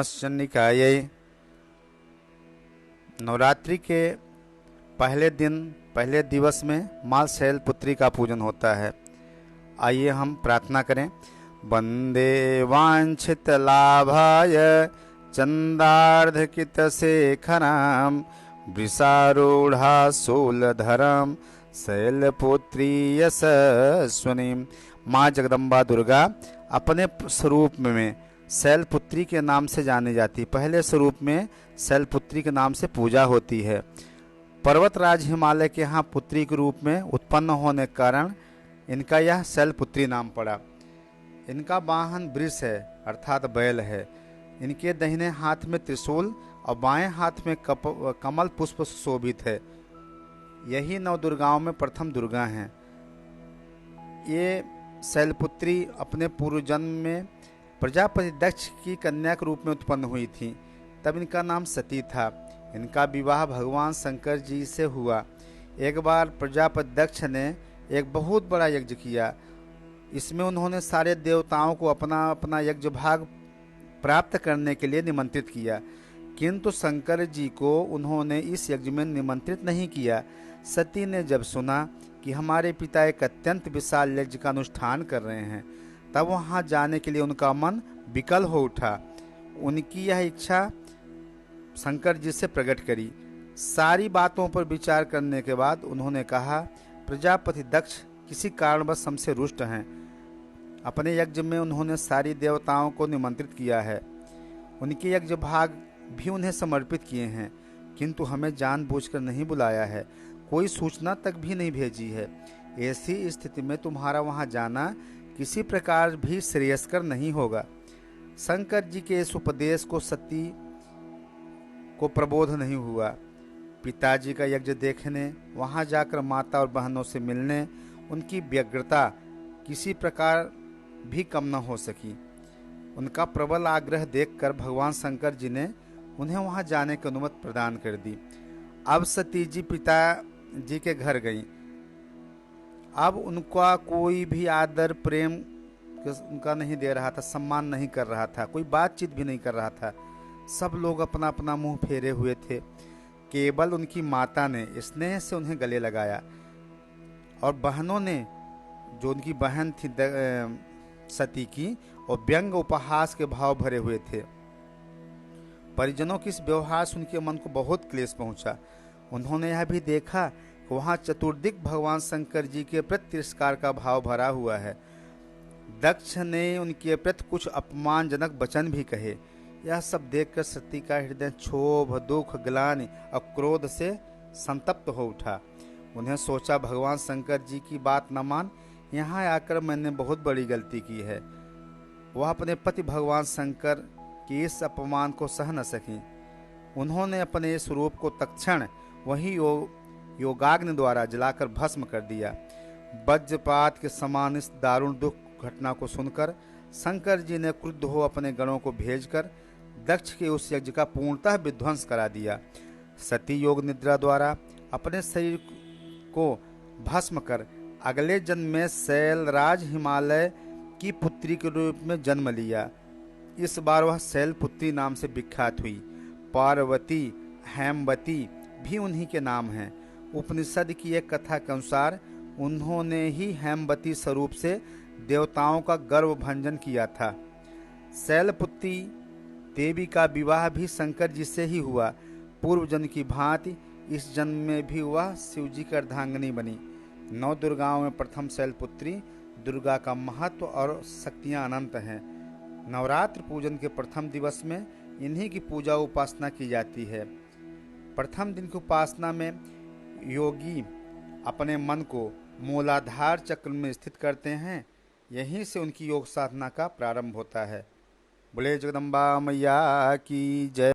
धर्मस्य निकाये। नवरात्रि के पहले दिवस में माँ शैलपुत्री का पूजन होता है। आइए हम प्रार्थना करें। वंदे वांछित लाभाय चंदार्धकित शेखराम वृषारूढ़ा शूलधरम शैलपुत्री यशस्विनी। माँ जगदम्बा दुर्गा अपने स्वरूप में शैलपुत्री के नाम से जानी जाती। पहले स्वरूप में शैलपुत्री के नाम से पूजा होती है। पर्वतराज हिमालय के यहाँ पुत्री के रूप में उत्पन्न होने के कारण इनका यह शैलपुत्री नाम पड़ा। इनका वाहन वृष है अर्थात बैल है। इनके दाहिने हाथ में त्रिशूल और बाएं हाथ में कमल पुष्प शोभित है। यही नव दुर्गाओं में प्रथम दुर्गा हैं। ये शैलपुत्री अपने पूर्व जन्म में प्रजापति दक्ष की कन्या के रूप में उत्पन्न हुई थी। तब इनका नाम सती था। इनका विवाह भगवान शंकर जी से हुआ। एक बार प्रजापति दक्ष ने एक बहुत बड़ा यज्ञ किया। इसमें उन्होंने सारे देवताओं को अपना अपना यज्ञ भाग प्राप्त करने के लिए निमंत्रित किया, किंतु शंकर जी को उन्होंने इस यज्ञ में निमंत्रित नहीं किया। सती ने जब सुना कि हमारे पिता एक अत्यंत विशाल यज्ञ का अनुष्ठान कर रहे हैं, तब वहां जाने के लिए उनका मन विकल हो उठा। उनकी यह इच्छा शंकर जी से प्रकट करी। सारी बातों पर विचार करने के बाद उन्होंने कहा, प्रजापति दक्ष किसी कारणवश हमसे रुष्ट हैं। अपने यज्ञ में उन्होंने सारी देवताओं को निमंत्रित किया है। उनके यज्ञ भाग भी उन्हें समर्पित किए हैं, किंतु हमें जानबूझकर नहीं बुलाया है, कोई सूचना तक भी नहीं भेजी है। ऐसी स्थिति में तुम्हारा वहां जाना किसी प्रकार भी श्रेयस्कर नहीं होगा। शंकर जी के इस उपदेश को सती को प्रबोध नहीं हुआ। पिताजी का यज्ञ देखने, वहां जाकर माता और बहनों से मिलने उनकी व्यग्रता किसी प्रकार भी कम न हो सकी। उनका प्रबल आग्रह देखकर भगवान शंकर जी ने उन्हें वहां जाने की अनुमति प्रदान कर दी। अब सती जी पिताजी के घर गईं। अब उनका कोई भी आदर प्रेम उनका नहीं दे रहा था, सम्मान नहीं कर रहा था, कोई बातचीत भी नहीं कर रहा था। सब लोग अपना अपना मुंह फेरे हुए थे। केवल उनकी माता ने स्नेह से उन्हें गले लगाया और बहनों ने, जो उनकी बहन थी सती की, और व्यंग उपहास के भाव भरे हुए थे। परिजनों की इस व्यवहार से उनके मन को बहुत क्लेश पहुंचा। उन्होंने यह भी देखा कि वहां चतुर्दिक भगवान शंकर जी के प्रति तिरस्कार का भाव भरा हुआ है। दक्ष ने उनके प्रति कुछ अपमानजनक वचन भी कहे। यह सब देखकर सती का हृदय क्षोभ, दुख, ग्लानि और क्रोध से संतप्त हो उठा। उन्हें सोचा, भगवान शंकर जी की बात न मान यहाँ आकर मैंने बहुत बड़ी गलती की है। वह अपने पति भगवान शंकर के इस अपमान को सह न सकी। उन्होंने अपने इस रूप को तत्क्षण वही योगाग्नि द्वारा जलाकर भस्म कर दिया। वज्रपात के समान इस दारुण दुख घटना को सुनकर शंकर जी ने क्रुद्ध हो अपने गणों को भेजकर दक्ष के उस यज्ञ का पूर्णतः विध्वंस करा दिया। सती योग निद्रा द्वारा अपने शरीर को भस्म कर अगले जन्म में शैलराज हिमालय की पुत्री के रूप में जन्म लिया। इस बार वह शैलपुत्री नाम से विख्यात हुई। पार्वती, हेमवती भी उन्हीं के नाम हैं। उपनिषद की एक कथा के अनुसार उन्होंने ही हेमवती स्वरूप से देवताओं का गर्व भंजन किया था। शैलपुत्री देवी का विवाह भी शंकर जी से ही हुआ। पूर्व जन्म की भांति इस जन्म में भी वह शिवजी की अर्धांगिनी बनी। 9 दुर्गाओं में प्रथम शैलपुत्री दुर्गा का महत्व और शक्तियां अनंत हैं। नवरात्र पूजन के प्रथम दिवस में इन्हीं की पूजा उपासना की जाती है। प्रथम दिन की उपासना में योगी अपने मन को मूलाधार चक्र में स्थित करते हैं। यहीं से उनकी योग साधना का प्रारंभ होता है। बोले जगदम्बा मैया की जय।